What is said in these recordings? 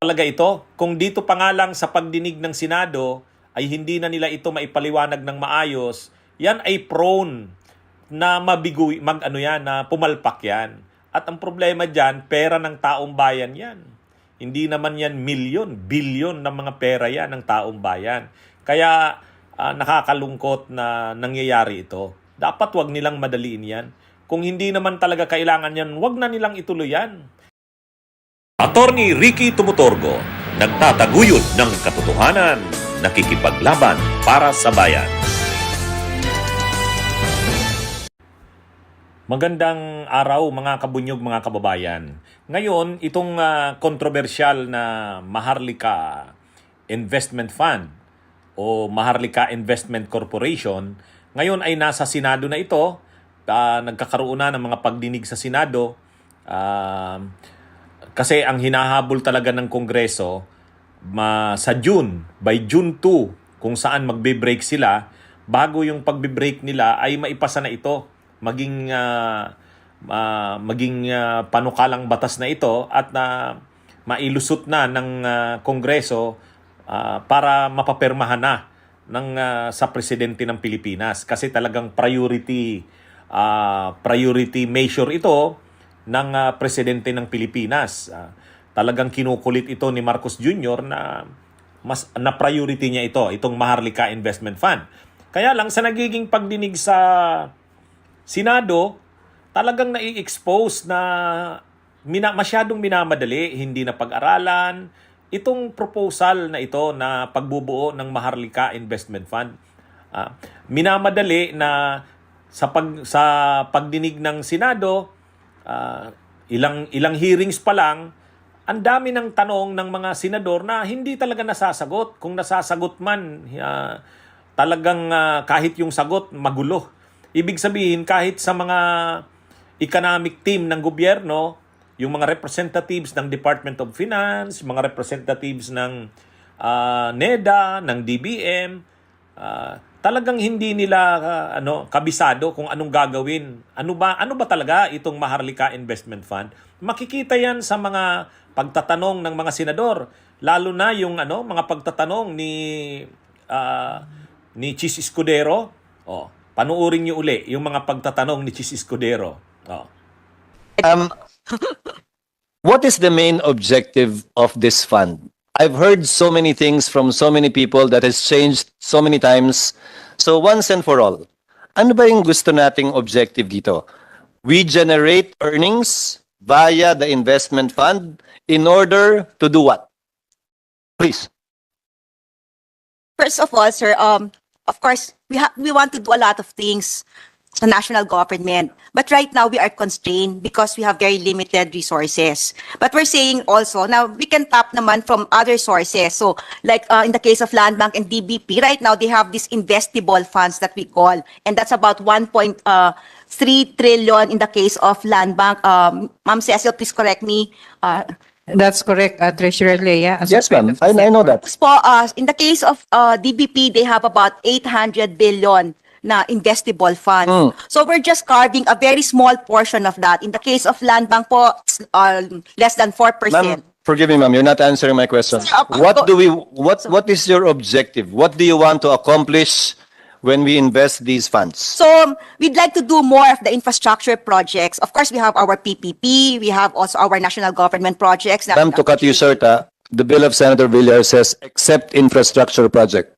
talaga ito. Kung dito pa nga lang sa pagdinig ng Senado ay hindi na nila ito maipaliwanag ng maayos, yan ay prone na mabigoy, na pumalpak yan. At ang problema dyan, pera ng taong bayan yan. Hindi naman yan milyon, bilyon ng mga pera yan ng taong bayan. Kaya nakakalungkot na nangyayari ito. Dapat wag nilang madaliin yan. Kung hindi naman talaga kailangan yan, wag na nilang ituloy yan. Attorney Ricky Tumutorgo, nagtataguyod ng katotohanan, nakikipaglaban para sa bayan. Magandang araw mga kabunyog, mga kababayan. Ngayon, itong kontrobersyal na Maharlika Investment Fund o Maharlika Investment Corporation, ngayon ay nasa Senado na ito. Nagkakaroon na ng mga pagdinig sa Senado. Kasi ang hinahabol talaga ng Kongreso sa June, by June 2, kung saan magbe-break sila, bago yung pagbe-break nila ay maipasa na ito, maging panukalang batas na ito at mailusot na ng Kongreso para mapapirmahan na sa presidente ng Pilipinas. Kasi talagang priority measure ito ng presidente ng Pilipinas. Talagang kinukulit ito ni Marcos Jr. na priority niya itong Maharlika Investment Fund. Kaya lang sa nagiging pagdinig sa Senado, talagang nai-expose na masyadong minamadali, hindi na pag-aralan itong proposal na ito na pagbubuo ng Maharlika Investment Fund. Minamadali na sa pagdinig ng Senado, ilang hearings pa lang, ang dami ng tanong ng mga senador na hindi talaga nasasagot. Kung nasasagot man, talagang kahit yung sagot magulo. Ibig sabihin, kahit sa mga economic team ng gobyerno, yung mga representatives ng Department of Finance, mga representatives ng NEDA, ng DBM, talagang hindi nila kabisado kung anong gagawin. Ano ba talaga itong Maharlika Investment Fund? Makikita 'yan sa mga pagtatanong ng mga senador, lalo na yung mga pagtatanong ni Chis Escudero. Panuorin niyo uli yung mga pagtatanong ni Chis Escudero. What is the main objective of this fund? I've heard so many things from so many people that has changed so many times. So once and for all, ano ba yung gusto nating objective dito? We generate earnings via the investment fund in order to do what? Please. First of all, sir, of course, we want to do a lot of things sa national government. But right now, we are constrained because we have very limited resources. But we're saying also, now we can tap naman from other sources. So like in the case of Land Bank and DBP, right now they have these investable funds that we call. And that's about 1.3 trillion in the case of Land Bank. Ma'am Cecil, please correct me. That's correct, Treasurer Leia. Yes, ma'am. I know that. In the case of DBP, they have about 800 billion na investable fund. So we're just carving a very small portion of that. In the case of Land Bank po, less than 4%. Ma'am, forgive me, ma'am. You're not answering my question. What is your objective? What do you want to accomplish when we invest these funds? So we'd like to do more of the infrastructure projects. Of course, we have our PPP. We have also our national government projects. Ma'am, to cut you short, the bill of Senator Villar says, except infrastructure project.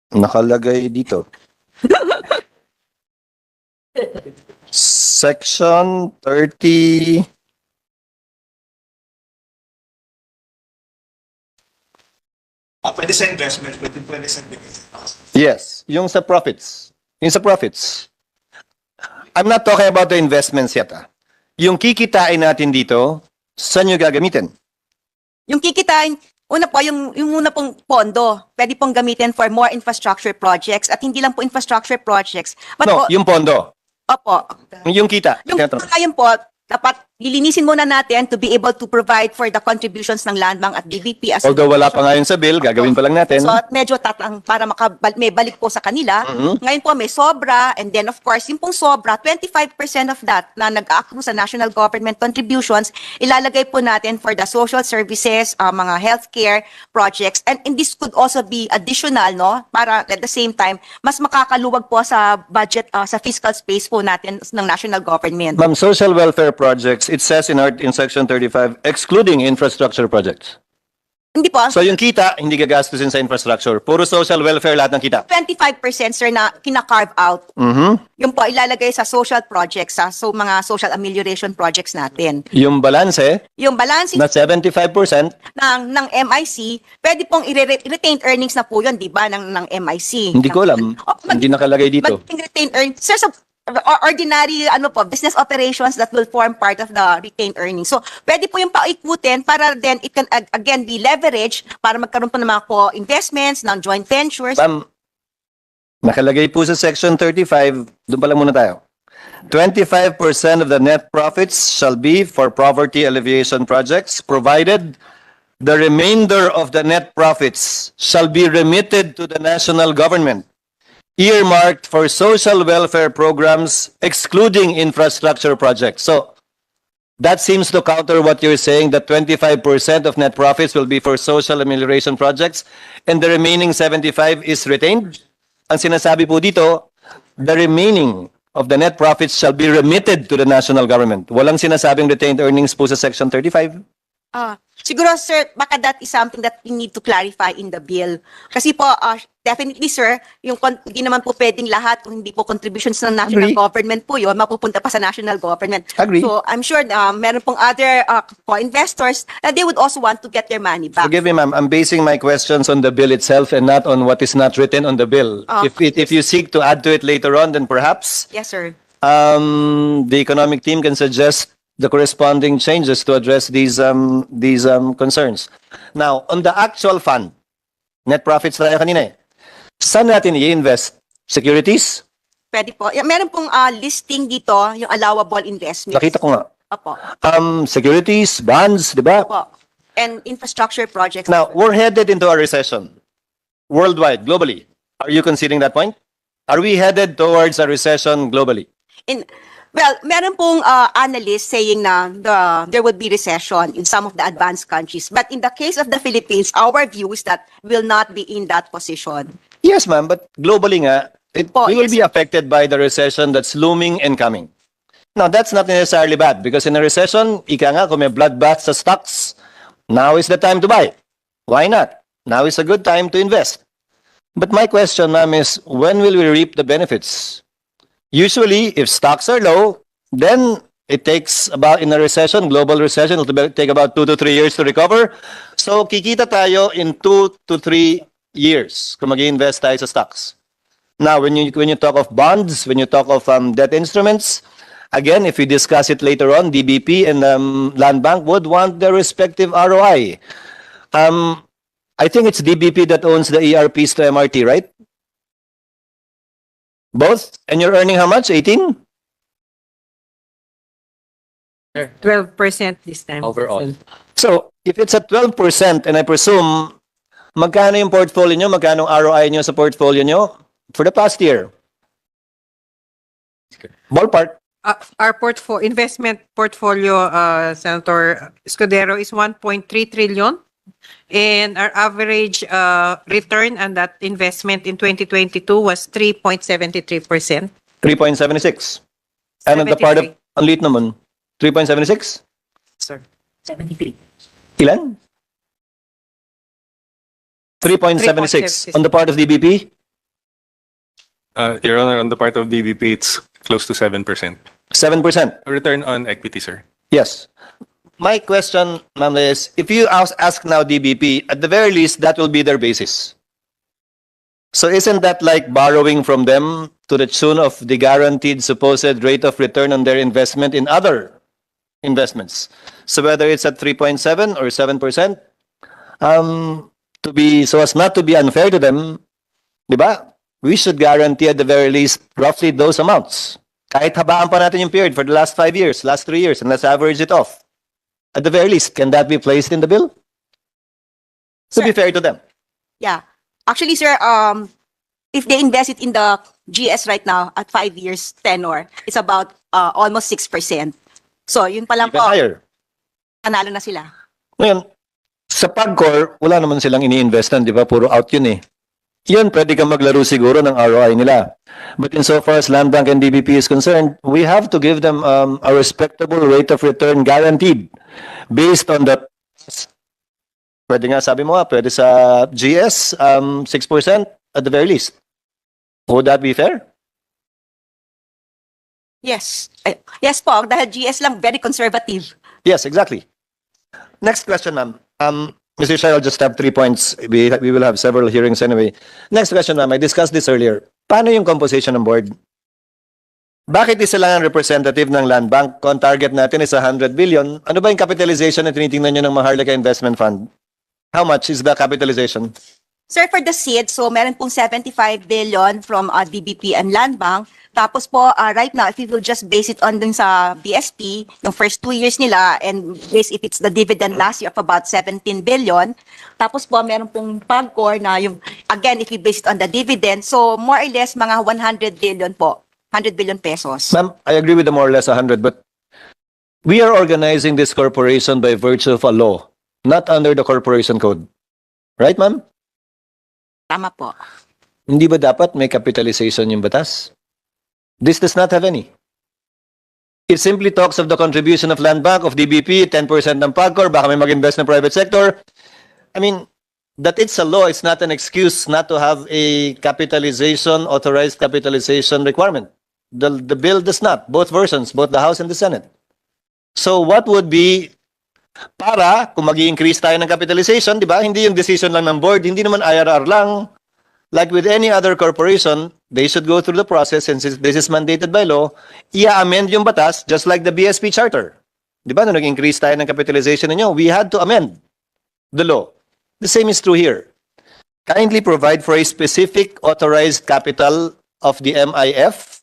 Nakalagay dito. Section 30. Pwede sa investment, pwede sa Yes, yung sa profits. Yung sa profits. I'm not talking about the investments yet. Yung kikitain natin dito, saan nyo gagamitin? Yung kikitain, una po, yung una pong pondo, pwede pong gamitin for more infrastructure projects at hindi lang po infrastructure projects. But No, po, yung pondo. opo. Yung kita. Yung ngayon po, dapat lilinisin muna natin to be able to provide for the contributions ng Land Bank at DBP. As Although wala pa nga yun sa bill, gagawin pa lang natin. So medyo para may balik po sa kanila. Ngayon po may sobra, and then of course, yung pong sobra, 25% of that na nag-accrue sa national government contributions, ilalagay po natin for the social services, mga healthcare projects, and this could also be additional, no? Para at the same time, mas makakaluwag po sa budget, sa fiscal space po natin ng national government. Ma'am, social welfare projects, it says in Section 35, excluding infrastructure projects. Hindi po. So yung kita, hindi gagastusin sa infrastructure. Puro social welfare lahat ng kita. 25%, sir, na kina-carve out. Yung po ilalagay sa social projects, so mga social amelioration projects natin. Yung balanse, Yung balancing na 75%, ng MIC, pwede pong retained earnings na po yun, di ba, ng MIC. hindi ko alam. Hindi nakalagay dito. Magiging retained earnings. Sir, sa ordinary business operations that will form part of the retained earnings. So, pwede po yung paikutin para then it can again be leveraged para magkaroon po ng mga co-investments, ng joint ventures. Ma'am, nakalagay po sa Section 35, doon pa lang muna tayo. 25% of the net profits shall be for poverty alleviation projects, provided the remainder of the net profits shall be remitted to the national government, earmarked for social welfare programs, excluding infrastructure projects. So, that seems to counter what you're saying, that 25% of net profits will be for social amelioration projects, and the remaining 75% is retained. Ang sinasabi po dito, the remaining of the net profits shall be remitted to the national government. Walang sinasabing retained earnings po sa Section 35. Siguro, sir, baka that is something that we need to clarify in the bill. Kasi po, definitely, sir, hindi naman po pwedeng lahat, kung hindi po contributions ng national Agree. government po yun, mapupunta pa sa national government. Agree. So, I'm sure meron pong other co-investors that they would also want to get their money back. Forgive me, ma'am. I'm basing my questions on the bill itself and not on what is not written on the bill. If you seek to add to it later on, then perhaps Yes, sir. the economic team can suggest the corresponding changes to address these concerns. Now, on the actual fund, net profits tayo kanina eh. Saan natin i-invest? Securities? Pwede po. Meron pong listing dito, yung allowable investments. Nakita ko nga. Opo. Securities, bonds, di ba? Opo. And infrastructure projects. Now, we're headed into a recession. Worldwide, globally. Are you considering that point? Are we headed towards a recession globally? Well, meron pong analysts saying na there would be recession in some of the advanced countries. But in the case of the Philippines, our view is that we will not be in that position. Yes, ma'am, but globally nga, we will yes. be affected by the recession that's looming and coming. Now, that's not necessarily bad because in a recession, ika nga, kung may bloodbath sa stocks, now is the time to buy. Why not? Now is a good time to invest. But my question, ma'am, is when will we reap the benefits? Usually, if stocks are low, then it takes about, in a recession, global recession, it will take about 2 to 3 years to recover. So, kikita tayo in 2 to 3 years kung mag-invest tayo sa stocks. Now, when you talk of bonds, when you talk of debt instruments, again, if we discuss it later on, DBP and Land Bank would want their respective ROI. I think it's DBP that owns the ERPs to MRT, right? Both? And you're earning how much? 18? 12% this time. Overall. So, if it's at 12%, and I presume, magkano yung portfolio nyo? Magkano ang ROI nyo sa portfolio nyo for the past year? Ballpark. Our investment portfolio, Senator Escudero, is 1.3 trillion. And our average return on that investment in 2022 was 3.73%. 3.76. And on the part of, ang liit naman, 3.76? Sir. Ilan? 3.76 on the part of DBP? Your Honor, on the part of DBP, it's close to 7%. 7%. Return on equity, sir. Yes. My question, ma'am, is if you ask now DBP, at the very least, that will be their basis. So isn't that like borrowing from them to the tune of the guaranteed supposed rate of return on their investment in other investments? So whether it's at 3.7 or 7%, so as not to be unfair to them, di ba? We should guarantee at the very least roughly those amounts. Kahit habaan pa natin yung period for the last 5 years, last 3 years, and let's average it off. At the very least, can that be placed in the bill? To be Sir. fair to them. Yeah. Actually, sir, if they invest it in the GS right now at 5 years tenor, it's about almost 6%. So, yun pa lang Even po, higher. panalo na sila. Ngayon, sa PAGCOR, wala naman silang ini-investan, di ba? Puro out yun eh. Yun, pwede kang maglaro siguro ng ROI nila. But insofar as Land Bank and DBP is concerned, we have to give them a respectable rate of return guaranteed based on the... Pwede nga, sabi mo nga, pwede sa GS, 6% at the very least. Would that be fair? Yes. Yes po, dahil GS lang very conservative. Yes, exactly. Next question, ma'am. Mr. Chair, I'll just have 3 points. We will have several hearings anyway. Next question, ma'am. I discussed this earlier. Paano yung composition ng board? Bakit isa lang ang representative ng Land Bank? Kung target natin is 100 billion, ano ba yung capitalization na tinitingnan nyo ng Maharlika Investment Fund? How much is the capitalization? Sir, for the seed, so meron pong 75 billion from DBP and Land Bank. Tapos po, right now, if you will just base it on dun sa BSP, yung first 2 years nila, and base if it's the dividend last year of about 17 billion. Tapos po, meron pong PAGCOR na yung, again, if you base it on the dividend, so more or less mga 100 billion po. 100 billion pesos. Ma'am, I agree with the more or less 100, but we are organizing this corporation by virtue of a law, not under the corporation code. Right, ma'am? Tama po. Hindi ba dapat may capitalization yung batas? This does not have any. It simply talks of the contribution of Land Bank, of DBP, 10% ng PAGCOR, baka may mag-invest ng private sector. I mean, that it's a law, it's not an excuse not to have a capitalization, authorized capitalization requirement. The bill does not. Both versions, both the House and the Senate. So what would be para kung mag-i-increase tayo ng capitalization, di ba? Hindi yung decision lang ng board, hindi naman IRR lang. Like with any other corporation, they should go through the process and since this is mandated by law, i-amend yung batas just like the BSP charter. Di ba? Nung nag-increase tayo ng capitalization ninyo, we had to amend the law. The same is true here. Kindly provide for a specific authorized capital of the MIF.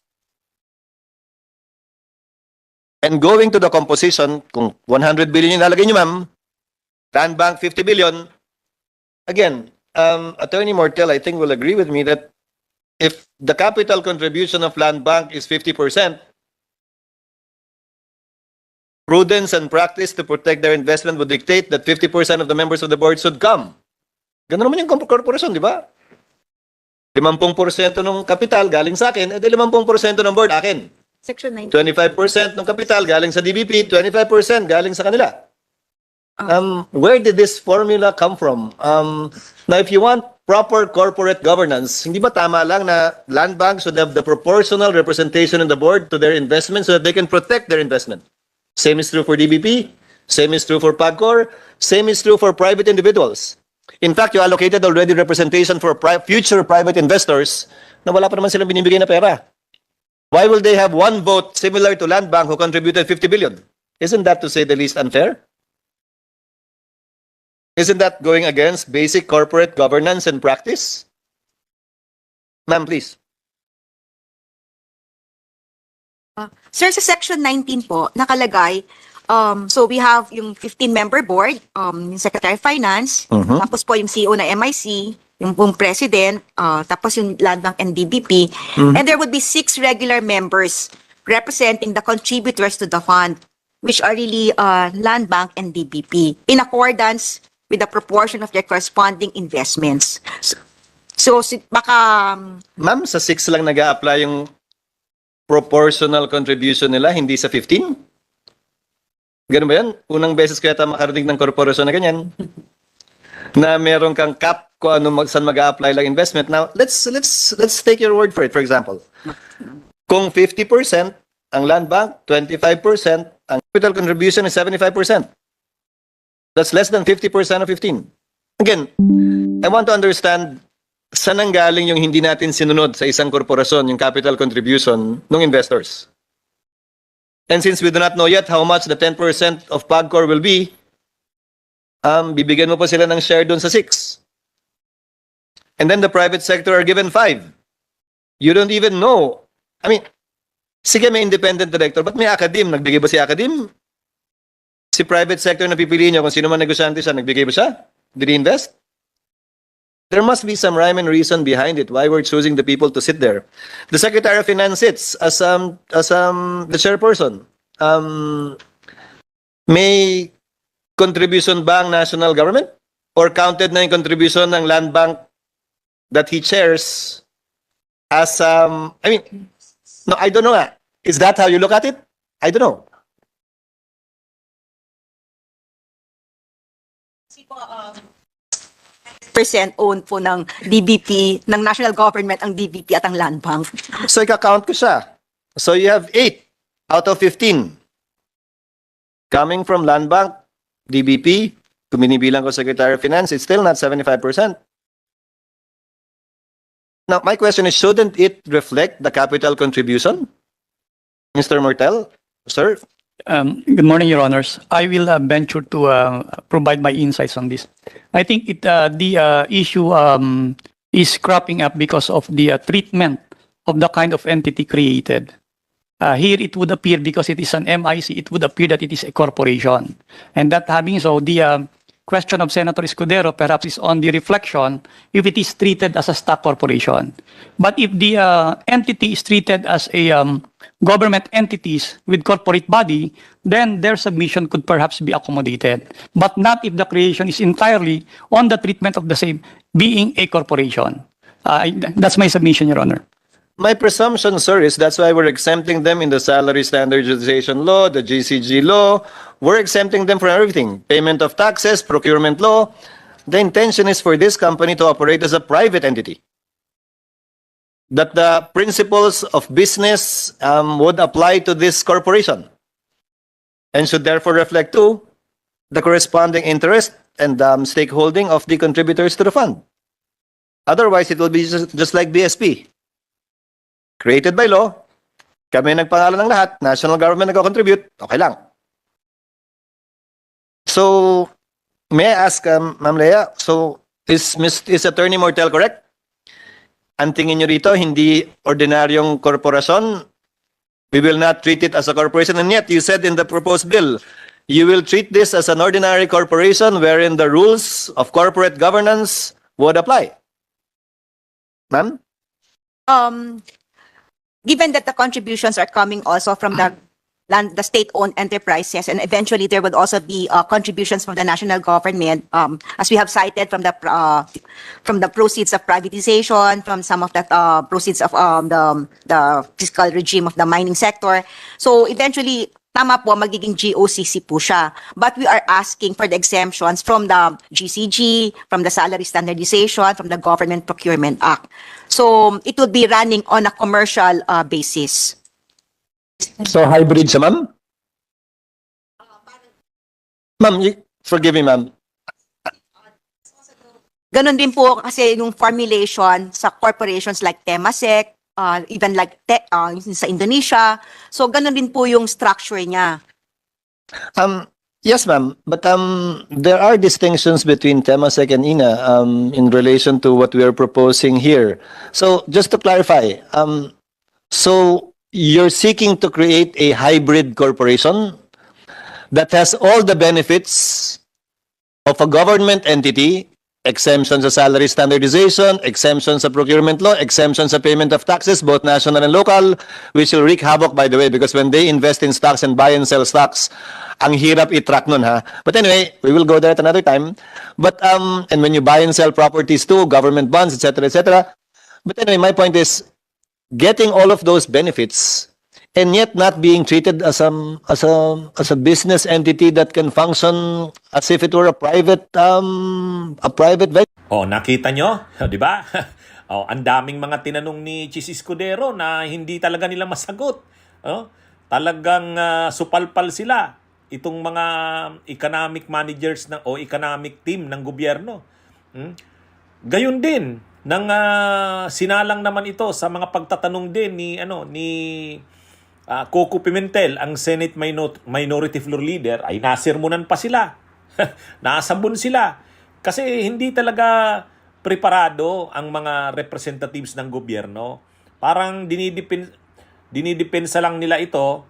And going to the composition, kung 100 billion yung lalagay nyo, ma'am, Land Bank 50 billion, again, Attorney Mortel, I think will agree with me that if the capital contribution of Land Bank is 50%, prudence and practice to protect their investment would dictate that 50% of the members of the board should come. Ganun naman yung corporation, di ba? 50% ng kapital galing sa akin, edi 50% ng board akin. Section 9. 25% ng kapital galing sa DBP, 25% galing sa kanila. Where did this formula come from? Now, if you want proper corporate governance, hindi ba tama lang na Land Bank should have the proportional representation in the board to their investment so that they can protect their investment? Same is true for DBP, same is true for PAGCOR, same is true for private individuals. In fact, you allocated already representation for future private investors na wala pa naman silang binibigay na pera. Why will they have one vote similar to Land Bank who contributed 50 billion? Isn't that, to say the least, unfair? Isn't that going against basic corporate governance and practice? Ma'am, please. Sir, sa Section 19 po, nakalagay, so we have yung 15-member board, yung Secretary of Finance, tapos po yung CEO na MIC, yung pong President, tapos yung Land Bank and DBP, and there would be 6 regular members representing the contributors to the fund, which are really Land Bank and DBP, in accordance with the proportion of their corresponding investments. So baka... Ma'am, sa 6 lang nag-a-apply yung proportional contribution nila, hindi sa 15? Ganun ba yan? Unang beses kaya tayo makarating ng korporasyon na ganyan. Na meron kang cap kung ano saan mag-a-apply lang investment. Now, let's take your word for it. For example, kung 50% ang Land Bank, 25%, ang capital contribution is 75%. That's less than 50% of 15. Again, I want to understand saan ang galing yung hindi natin sinunod sa isang korporasyon, yung capital contribution ng investors. And since we do not know yet how much the 10% of PAGCOR will be, bibigyan mo pa sila ng share doon sa 6. And then the private sector are given 5. You don't even know. I mean, Sige, may independent director, but may academe. Nagbigay ba si academe? Si private sector na pipiliin niyo kung sino man negosyante siya, nagbigay ba siya? Did he invest? There must be some rhyme and reason behind it why we're choosing the people to sit there. The Secretary of Finance sits as the chairperson. May contribution ba ang national government? Or counted na yung contribution ng land bank that he chairs as I mean, no, I don't know. Is that how you look at it? I don't know. Percent owned po ng DBP, ng national government ang DBP at ang land bank. So ika-count ko siya. So you have 8 out of 15 coming from land bank, DBP, kung binibilang ko Secretary of Finance, it's still not 75%. Now, my question is, shouldn't it reflect the capital contribution? Mr. Mortel, sir? Good morning, Your Honors. I will venture to provide my insights on this. I think the issue is cropping up because of the treatment of the kind of entity created. Here, it would appear, because it is an MIC, it would appear that it is a corporation. And that having so, the question of Senator Escudero perhaps is on the reflection if it is treated as a stock corporation. But if the entity is treated as a government entities with corporate body, then their submission could perhaps be accommodated. But not if the creation is entirely on the treatment of the same being a corporation. That's my submission, Your Honor. My presumption, sir, is that's why we're exempting them in the salary standardization law, the GCG law. We're exempting them from everything. Payment of taxes, procurement law. The intention is for this company to operate as a private entity. That the principles of business would apply to this corporation and should therefore reflect to the corresponding interest and stakeholding of the contributors to the fund. Otherwise, it will be just like BSP. Created by law, kami nagpangalan ng lahat, national government nag-contribute, okay lang. So, may I ask, Ma'am Lea, so is Attorney Mortel correct? Ang tingin nyo rito, hindi ordinaryong korporasyon, we will not treat it as a corporation, and yet you said in the proposed bill, you will treat this as an ordinary corporation wherein the rules of corporate governance would apply. Ma'am? Given that the contributions are coming also from the state-owned enterprises, and eventually there would also be contributions from the national government, as we have cited from the proceeds of privatization, from some of the proceeds of the fiscal regime of the mining sector. So eventually, tama po, magiging GOCC po siya. But we are asking for the exemptions from the GCG, from the salary standardization, from the Government Procurement Act. So it would be running on a commercial basis. So hybrid siya, ma'am? Ma'am, forgive me, ma'am. Ganon din po kasi yung formulation sa corporations like Temasek, even like sa Indonesia. So ganon din po yung structure niya. Yes, ma'am. But there are distinctions between Temasek and INA in relation to what we are proposing here. So just to clarify, so you're seeking to create a hybrid corporation that has all the benefits of a government entity, exemptions sa salary standardization, exemptions sa procurement law, exemptions sa payment of taxes, both national and local, which will wreak havoc, by the way, because when they invest in stocks and buy and sell stocks, ang hirap i-track nun, ha? But anyway, we will go there at another time. But, and when you buy and sell properties too, government bonds, etc., etc. But anyway, my point is, getting all of those benefits and yet not being treated as a business entity that can function as if it were a private venture. Oh, nakita nyo? Di ba? Oh, ang daming mga tinanong ni Chis Escudero na hindi talaga nila masagot. Oh, talagang supalpal sila itong mga economic managers o economic team ng gobyerno. Gayon din nang sinalang naman ito sa mga pagtatanong din ni Coco Pimentel, ang Senate Minority Floor Leader, ay nasirmunan pa sila. Nasambon sila. Kasi hindi talaga preparado ang mga representatives ng gobyerno. Parang dinidepensa lang nila ito,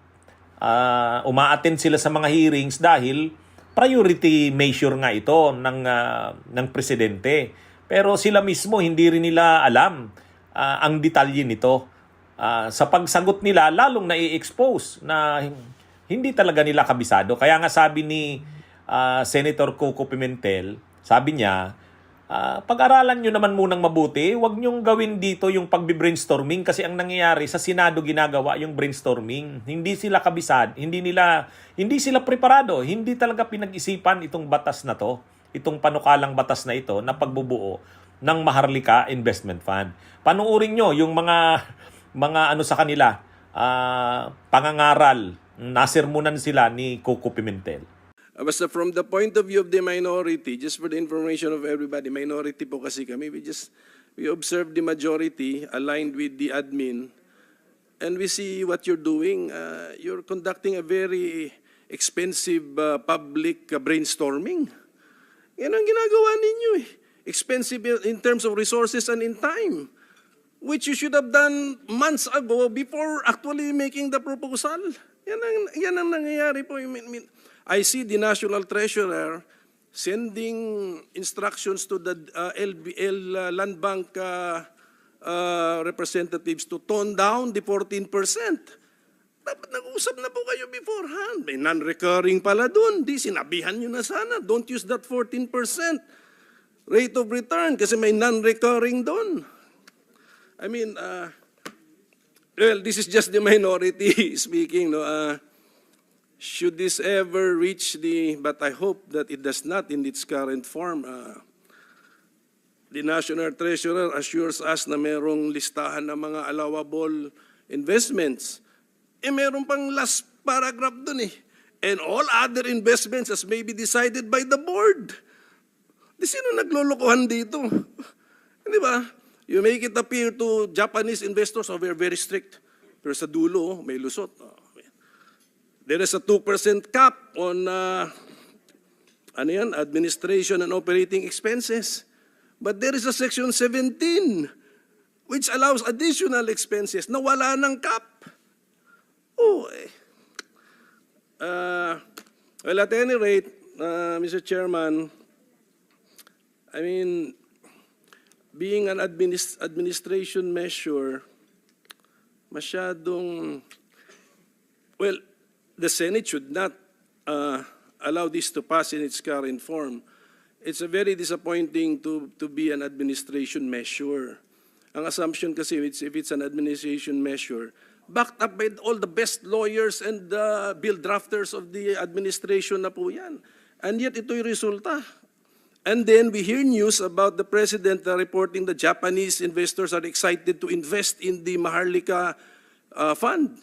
umaattend sila sa mga hearings dahil priority measure nga ito ng presidente. Pero sila mismo hindi rin nila alam ang detalye nito. Sa pagsagot nila, lalong nai-expose na hindi talaga nila kabisado. Kaya nga sabi ni Senator Coco Pimentel, sabi niya, pag-aralan nyo naman munang mabuti, huwag nyong gawin dito yung pagbi-brainstorming kasi ang nangyayari sa Senado ginagawa yung brainstorming. Hindi sila kabisad, hindi sila preparado, hindi talaga pinag-isipan itong batas na to, itong panukalang batas na ito na pagbubuo ng Maharlika Investment Fund. Panuurin nyo yung mga ano sa kanila, pangangaral, nasermonan sila ni Coco Pimentel. Basta from the point of view of the minority, just for the information of everybody, minority po kasi kami, we observe the majority aligned with the admin, and we see what you're doing. You're conducting a very expensive public brainstorming. Yan ang ginagawa ninyo eh. Expensive in terms of resources and in time, which you should have done months ago before actually making the proposal. Yan ang nangyayari po. I see the National Treasurer sending instructions to the LBL Land Bank representatives to tone down the 14%. Dapat nag-usap na po kayo beforehand. May non-recurring pala dun. Di sinabihan nyo na sana. Don't use that 14% rate of return kasi may non-recurring dun. I mean, well, this is just the minority speaking, no? Should this ever reach but I hope that it does not in its current form, the National Treasurer assures us na merong listahan ng mga allowable investments. Meron pang last paragraph dun eh. And all other investments as may be decided by the board. Di sino naglolokohan dito? Di ba? You make it appear to Japanese investors, we're very strict. Pero sa dulo, may lusot. There is a 2% cap on administration and operating expenses. But there is a section 17 which allows additional expenses na wala ng cap. Well, at any rate, Mr. Chairman, I mean, being an administration measure, masyadong, well, the Senate should not allow this to pass in its current form. It's a very disappointing to be an administration measure. Ang assumption kasi, if it's an administration measure, backed up by all the best lawyers and bill drafters of the administration na po yan. And yet ito'y resulta. And then we hear news about the President reporting the Japanese investors are excited to invest in the Maharlika Fund.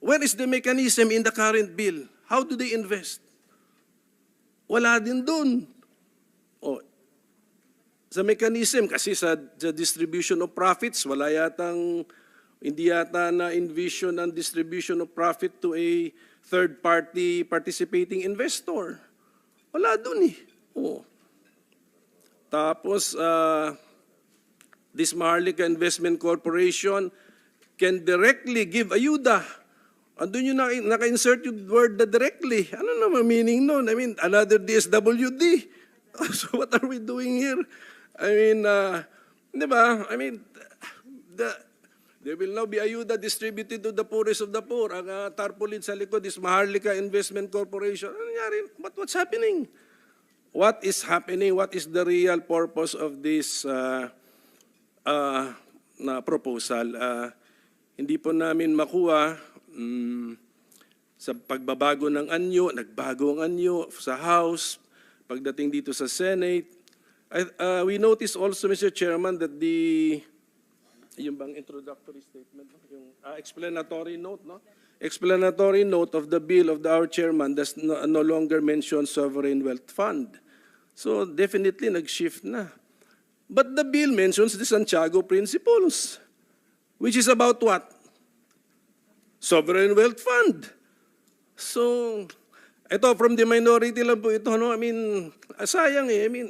Where is the mechanism in the current bill? How do they invest? Wala din dun. Sa mechanism, kasi sa distribution of profits, hindi yata na-envision ang distribution of profit to a third-party participating investor. Wala dun eh. Tapos, this Maharlika Investment Corporation can directly give ayuda. Andun yung naka-insert yung word na directly. Ano naman meaning nun? I mean, another DSWD. So what are we doing here? I mean, di ba? I mean, there will now be ayuda distributed to the poorest of the poor. Ang tarpaulin sa likod is Maharlika Investment Corporation. Ano nangyari? What's happening? What is happening? What is the real purpose of this proposal? Hindi po namin makuha sa pagbabago ng anyo, nagbago ang anyo sa House, pagdating dito sa Senate. We notice also, Mr. Chairman, that yung bang introductory statement, yung explanatory note, no? Explanatory note of the bill of our chairman does no longer mention sovereign wealth fund. So definitely nag-shift na. But the bill mentions the Santiago Principles, which is about what? Sovereign wealth fund. So, ito from the minority lang po ito, no? I mean, sayang eh. I mean,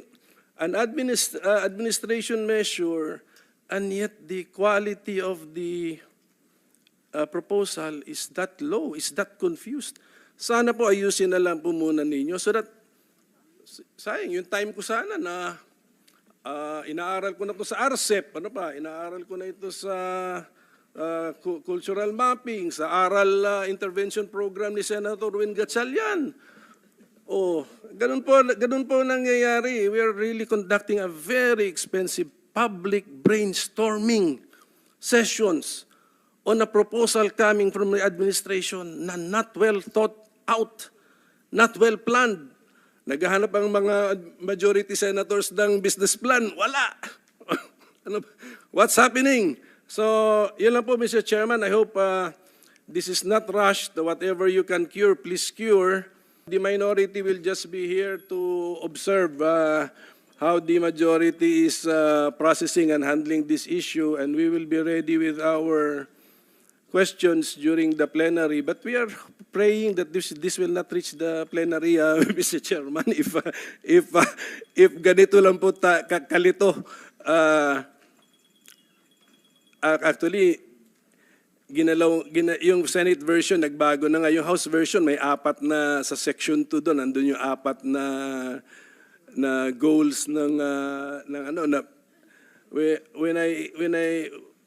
an administration measure, and yet the quality of the proposal is that low, is that confused. Sana po ayusin na lang po muna ninyo so that, sayang, yung time ko sana na inaaral ko na ito sa RCEP, inaaral ko na ito sa cultural mapping, sa aral intervention program ni Senator Win Gatchalian. Ganun po nangyayari. We are really conducting a very expensive public brainstorming sessions on a proposal coming from the administration na not well thought out, not well planned. Naghahanap ang mga majority senators ng business plan. Wala! What's happening? So, yun lang po, Mr. Chairman. I hope this is not rushed. Whatever you can cure, please cure. The minority will just be here to observe how the majority is processing and handling this issue, and we will be ready with our questions during the plenary. But we are praying that this will not reach the plenary, Mr. Chairman, if ganito lang po kalito. Actually, yung Senate version nagbago na nga. Yung House version may 4 na sa section 2 doon. Andun yung 4 na goals ng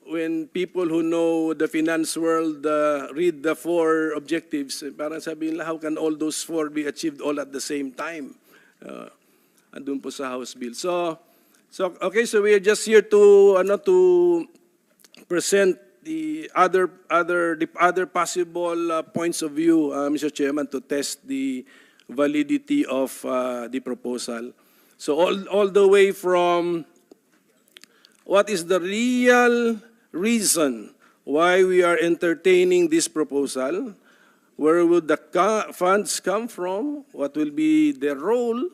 when people who know the finance world read the 4 objectives, parang sabihin nila, how can all those 4 be achieved all at the same time? Andun po sa House bill. So okay, so we are just here to present the other possible points of view, Mr. Chairman, to test the validity of the proposal. So all the way from what is the real reason why we are entertaining this proposal, where would the funds come from, what will be the role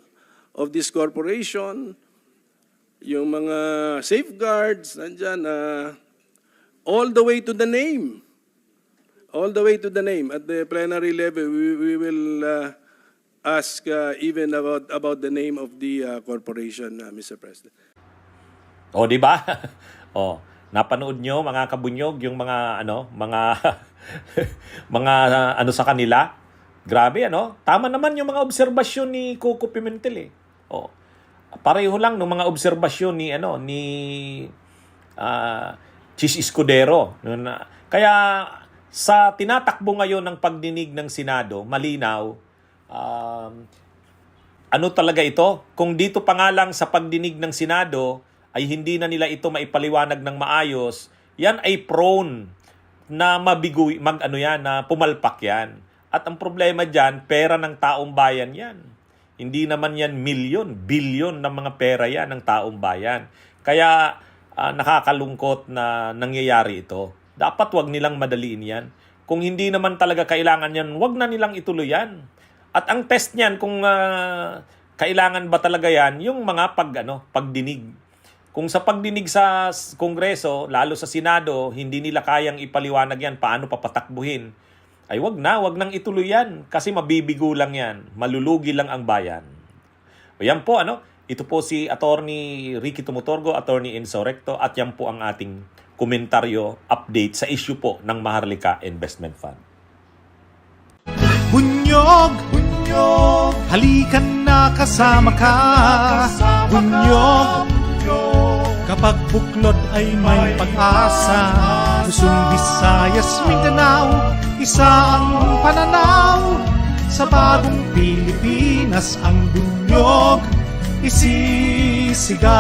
of this corporation, yung mga safeguards, nandyan, all the way to the name. All the way to the name. At the plenary level, we will ask even about the name of the corporation, Mr. President. Di ba? Napanood nyo mga kabunyog yung mga mga sa kanila. Grabe Tama naman yung mga obserbasyon ni Coco Pimentel pareho lang ng mga obserbasyon ni Chis Escudero. Kaya sa tinatakbo ngayon ng pagdinig ng Senado, malinaw, talaga ito? Kung dito pa nga lang sa pagdinig ng Senado ay hindi na nila ito maipaliwanag ng maayos, yan ay prone na mabigoy, na pumalpak yan. At ang problema dyan, pera ng taong bayan yan. Hindi naman yan milyon, bilyon ng mga pera yan ng taong bayan. Kaya nakakalungkot na nangyayari ito. Dapat wag nilang madaliin yan. Kung hindi naman talaga kailangan yan, wag na nilang ituloy yan. At ang test niyan kung kailangan ba talaga yan, yung mga pagdinig. Kung sa pagdinig sa Kongreso, lalo sa Senado, hindi nila kayang ipaliwanag yan, paano papatakbuhin, ay wag nang ituloy yan. Kasi mabibigo lang yan. Malulugi lang ang bayan. O yan po, ito po si Attorney Ricky Tumutorgo, Attorney Enzo Recto, at yan po ang ating komentaryo, update sa issue po ng Maharlika Investment Fund. Bunyog, halikan na kasama ka. Bunyog, kapag buklod ay may pag-asa. Luzon, Visayas, Mindanao, isa ang pananaw. Sa bagong Pilipinas ang bunyog isisigaw.